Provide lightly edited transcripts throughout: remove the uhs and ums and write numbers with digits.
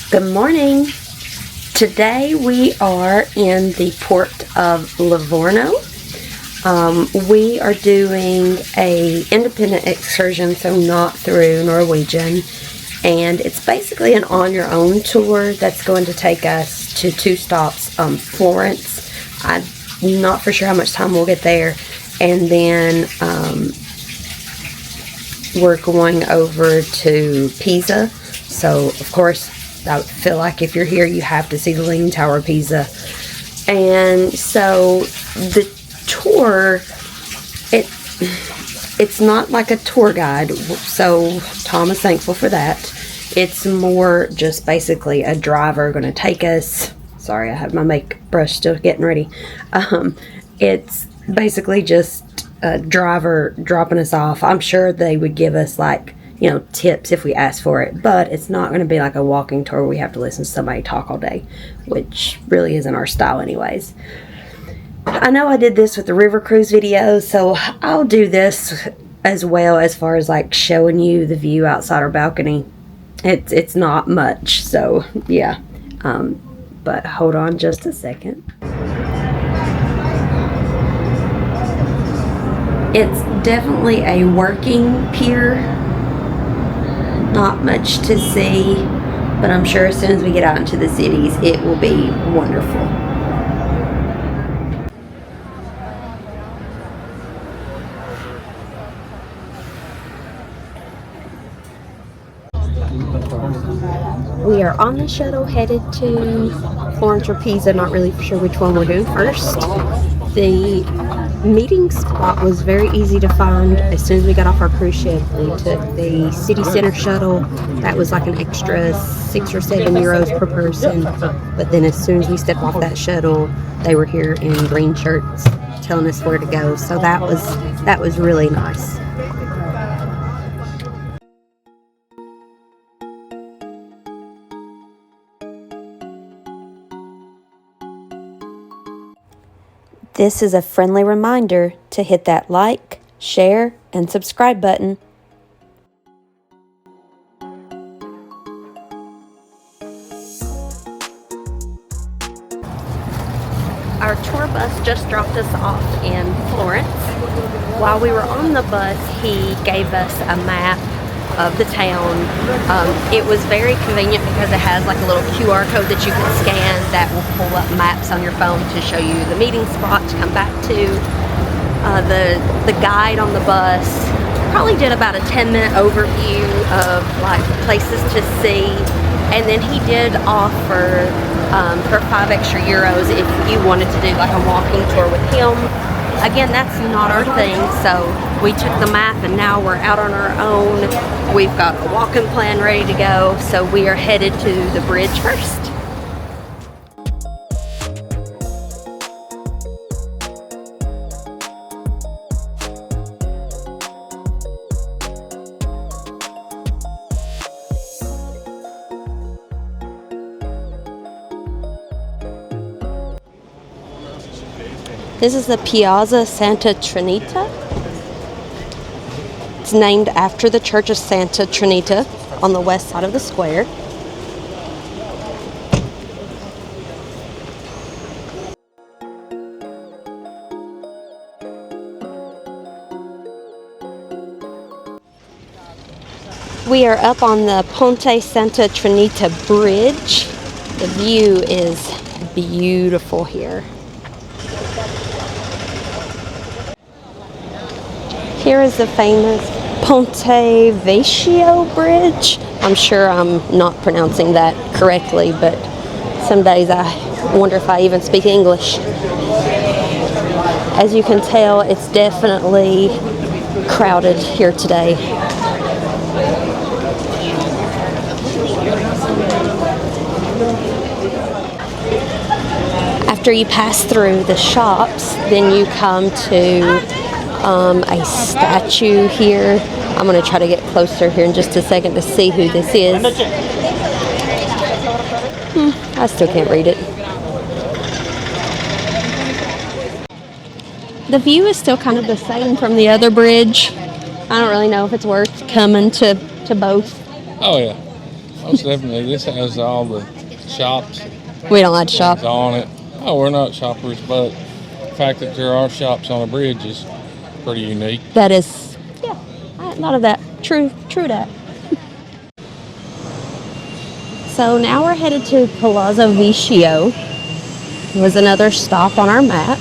Good morning. Today we are in the port of Livorno. We are doing a independent excursion, so not through Norwegian, and it's basically an on your own tour that's going to take us to two stops. Florence, I'm not for sure how much time we'll get there, and then we're going over to Pisa. So of course I feel like if you're here, you have to see the Leaning Tower of Pisa. And so the tour, it's not like a tour guide, so Tom is thankful for that. It's more just basically a driver going to take us. Sorry, I have my make brush still getting ready. It's basically just a driver dropping us off. I'm sure they would give us tips if we ask for it, but it's not going to be like a walking tour where we have to listen to somebody talk all day, which really isn't our style anyways. I know I did this with the river cruise video, so I'll do this as well as far as like showing you the view outside our balcony. It's not much, so yeah. But hold on just a second. It's definitely a working pier. Not much to see, but I'm sure as soon as we get out into the cities, it will be wonderful. We are on the shuttle headed to Florence or Pisa. Not really sure which one we're doing first. The meeting spot was very easy to find. As soon as we got off our cruise ship, we took the city center shuttle. That was like an extra €6 or €7 per person. But then as soon as we stepped off that shuttle, they were here in green shirts telling us where to go. So that was really nice. This is a friendly reminder to hit that like, share, and subscribe button. Our tour bus just dropped us off in Florence. While we were on the bus, he gave us a map of the town. It was very convenient because it has like a little QR code that you can scan that will pull up maps on your phone to show you the meeting spot to come back to. The guide on the bus probably did about a 10-minute overview of like places to see, and then he did offer for €5 extra if you wanted to do like a walking tour with him. Again, that's not our thing, so we took the map and now we're out on our own. We've got a walking plan ready to go, so we are headed to the bridge first. This is the Piazza Santa Trinita. It's named after the Church of Santa Trinita on the west side of the square. We are up on the Ponte Santa Trinita bridge. The view is beautiful here. Here is the famous Ponte Vecchio bridge. I'm sure I'm not pronouncing that correctly, but some days I wonder if I even speak English. As you can tell, it's definitely crowded here today. After you pass through the shops, then you come to a statue here. I'm going to try to get closer here in just a second to see who this is. I still can't read it. The view is still kind of the same from the other bridge. I don't really know if it's worth coming to both. Oh yeah. Most definitely. This has all the shops. We don't like to shop. On it. Oh, we're not shoppers, but the fact that there are shops on a bridge is pretty unique. That is, yeah, I hadn't thought of that. True that. So now we're headed to Palazzo Vecchio. It was another stop on our map.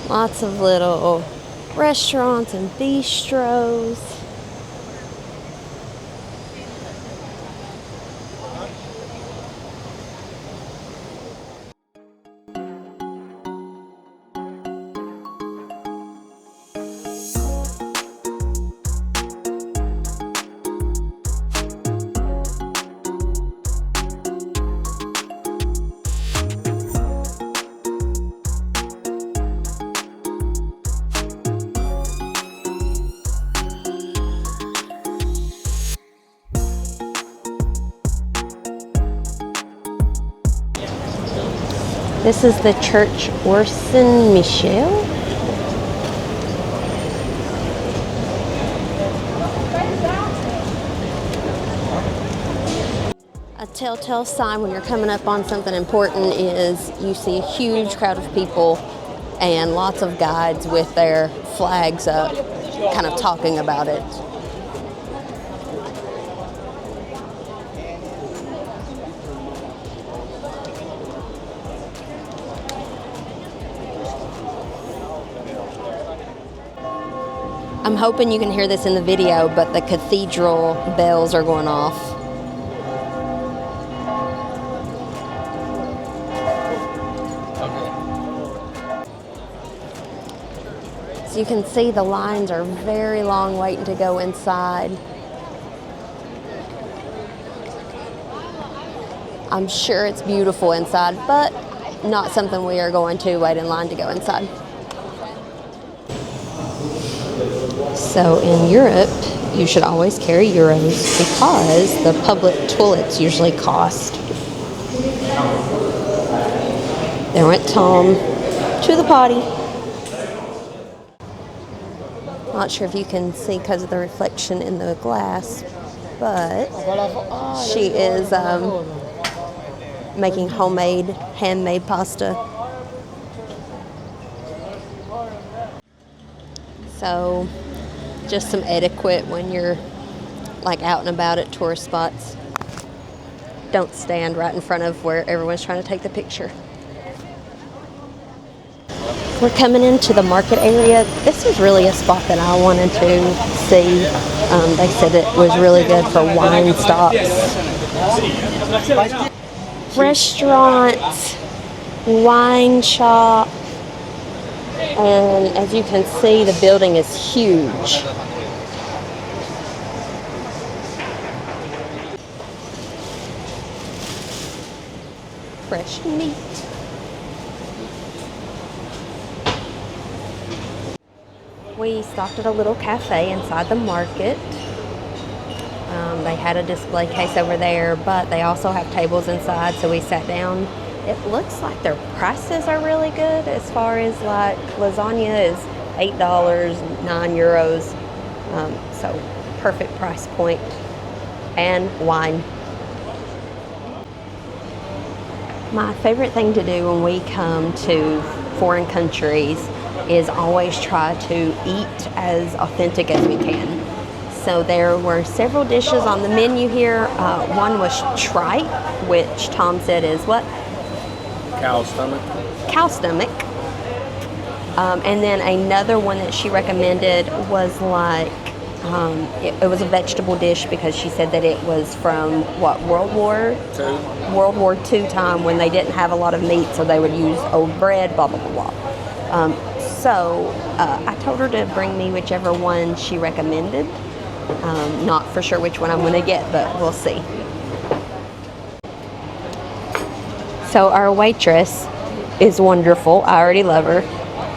Lots of little restaurants and bistros. This is the church Orson Michel. A telltale sign when you're coming up on something important is you see a huge crowd of people and lots of guides with their flags up, kind of talking about it. I'm hoping you can hear this in the video, but the cathedral bells are going off. So you can see the lines are very long waiting to go inside. I'm sure it's beautiful inside, but not something we are going to wait in line to go inside. So in Europe, you should always carry euros because the public toilets usually cost. There went Tom to the potty. Not sure if you can see because of the reflection in the glass, but she is making handmade pasta. So just some etiquette when you're like out and about at tourist spots. Don't stand right in front of where everyone's trying to take the picture. We're coming into the market area. This is really a spot that I wanted to see. They said it was really good for wine stops. Restaurants, wine shop, and as you can see, the building is huge. Fresh meat. We stopped at a little cafe inside the market. They had a display case over there, but they also have tables inside, so we sat down. It looks like their prices are really good as far as like lasagna is $8, €9. So perfect price point. And wine. My favorite thing to do when we come to foreign countries is always try to eat as authentic as we can. So there were several dishes on the menu here. One was tripe, which Tom said is what? Cow stomach. Cow stomach. And then another one that she recommended was like, it was a vegetable dish because she said that it was from what, World War II time when they didn't have a lot of meat, so they would use old bread, blah, blah, blah, blah. So I told her to bring me whichever one she recommended. Not for sure which one I'm going to get, but we'll see. So our waitress is wonderful. I already love her.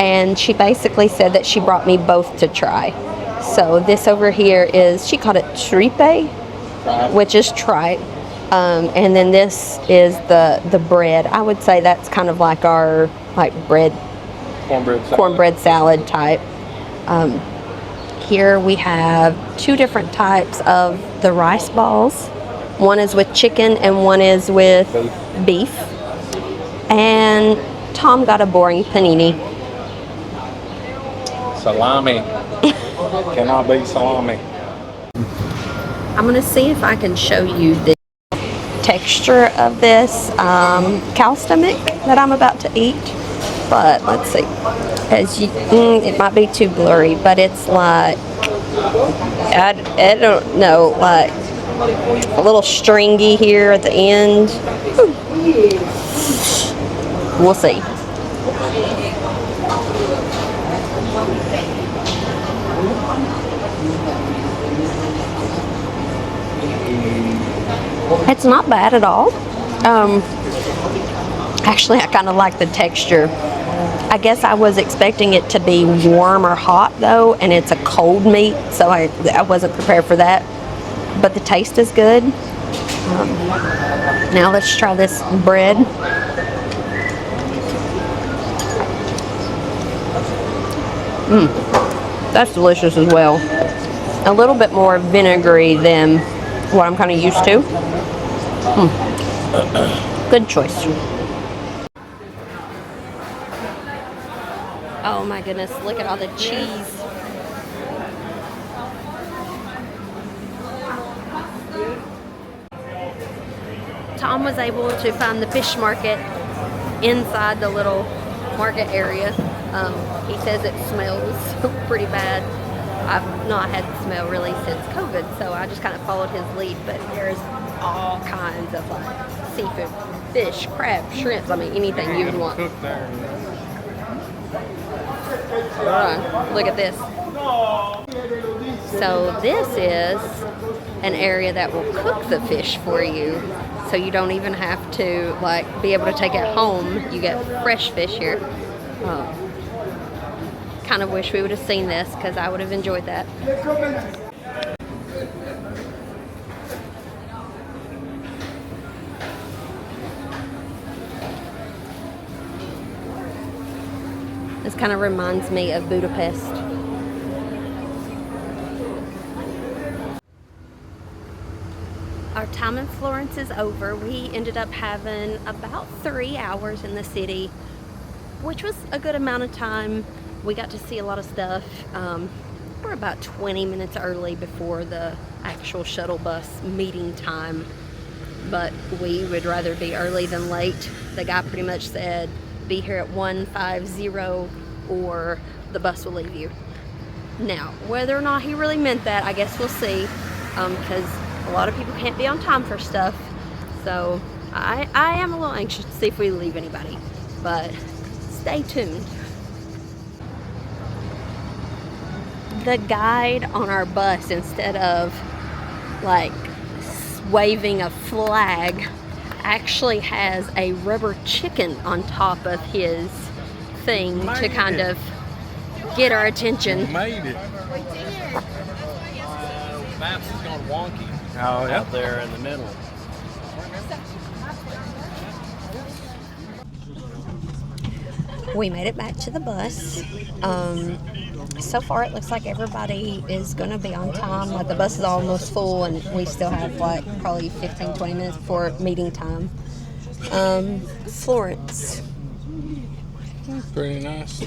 And she basically said that she brought me both to try. So this over here is, she called it tripe, which is tripe. And then this is the bread. I would say that's kind of like our cornbread salad type. Here we have two different types of the rice balls. One is with chicken and one is with beef. And Tom got a boring panini. Salami. Cannot beat salami. I'm going to see if I can show you the texture of this cow stomach that I'm about to eat. But let's see. It might be too blurry, but it's like, I don't know, like a little stringy here at the end. We'll see. It's not bad at all. Actually, I kind of like the texture. I guess I was expecting it to be warm or hot though, and it's a cold meat, so I wasn't prepared for that. But the taste is good. Now let's try this bread. That's delicious as well. A little bit more vinegary than what I'm kind of used to. Good choice. Oh my goodness, look at all the cheese. Tom was able to find the fish market inside the little market area. He says it smells pretty bad. I've not had the smell really since COVID, so I just kind of followed his lead, but there's all kinds of like seafood, fish, crab, shrimps, I mean anything you would want. Look at this. So this is an area that will cook the fish for you, so you don't even have to like be able to take it home. You get fresh fish here. Kind of wish we would have seen this because I would have enjoyed that. This kind of reminds me of Budapest. Our time in Florence is over. We ended up having about 3 hours in the city, which was a good amount of time. We got to see a lot of stuff. We're about 20 minutes early before the actual shuttle bus meeting time, but we would rather be early than late. The guy pretty much said, be here at 1:50 or the bus will leave you. Now, whether or not he really meant that, I guess we'll see, because a lot of people can't be on time for stuff. So I am a little anxious to see if we leave anybody, but stay tuned. The guide on our bus, instead of like waving a flag, actually has a rubber chicken on top of his thing to kind of get our attention. We made it. Maps has gone wonky Oh, out there in the middle. We made it back to the bus. So far it looks like everybody is going to be on time. Like the bus is almost full and we still have like probably 15-20 minutes before meeting time. Florence. Pretty nice.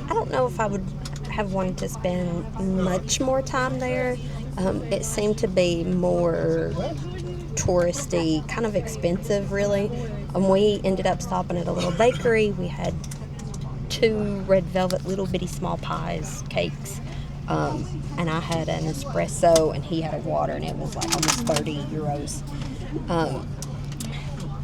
I don't know if I would have wanted to spend much more time there. It seemed to be more touristy, kind of expensive really. We ended up stopping at a little bakery. We had 2 red velvet little bitty small pies, cakes, and I had an espresso and he had a water, and it was like almost 30 euros.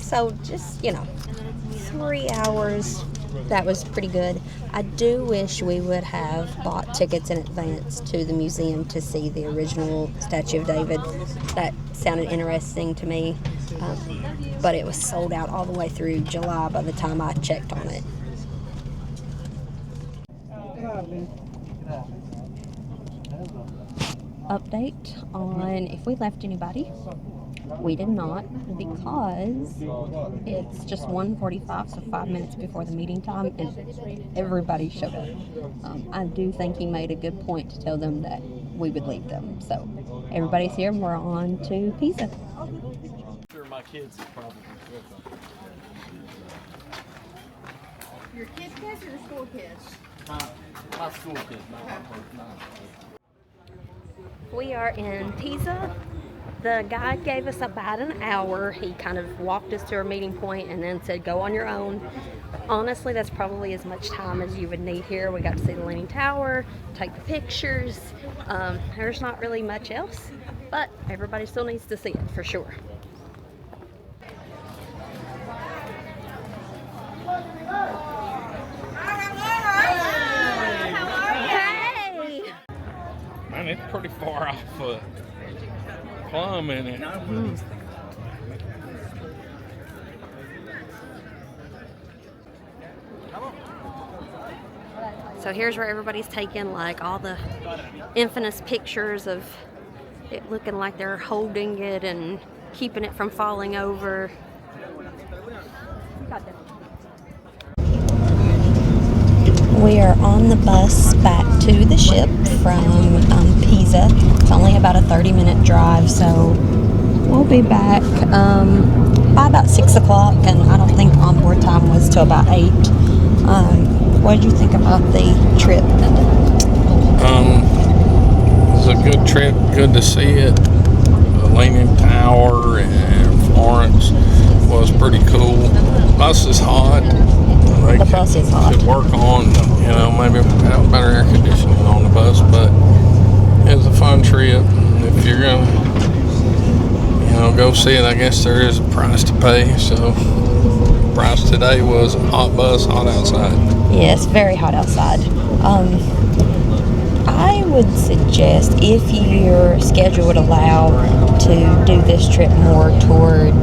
So just, 3 hours, that was pretty good. I do wish we would have bought tickets in advance to the museum to see the original Statue of David. That sounded interesting to me, but it was sold out all the way through July by the time I checked on it. Update on if we left anybody. We did not, because it's just 1:45, so 5 minutes before the meeting time, and everybody showed up. I do think he made a good point to tell them that we would leave them. So everybody's here, and we're on to Pisa. Sure, my kids probably. Your kids' kids or your school kids? My school kids, not. We are in Pisa. The guide gave us about an hour. He kind of walked us to our meeting point and then said, go on your own. Honestly, that's probably as much time as you would need here. We got to see the Leaning Tower, take the pictures. There's not really much else, but everybody still needs to see it for sure. Hey! Man, it's pretty far off plum in it. So here's where everybody's taking like all the infamous pictures of it looking like they're holding it and keeping it from falling over. We are on the bus back to the ship from Pisa. It's only about a 30-minute drive, so we'll be back by about 6 o'clock, and I don't think onboard time was till about 8. What did you think about the trip? It was a good trip, good to see it. The Leaning Tower and Florence was pretty cool. Bus is hot. The bus is hot. Could work on, maybe have better air conditioning on the bus, but it was a fun trip. And if you're gonna, go see it, I guess there is a price to pay. So, the price today was hot bus, hot outside. Yes, very hot outside. I would suggest, if your schedule would allow, to do this trip more toward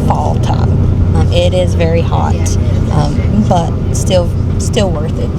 fall time. It is very hot, but still worth it.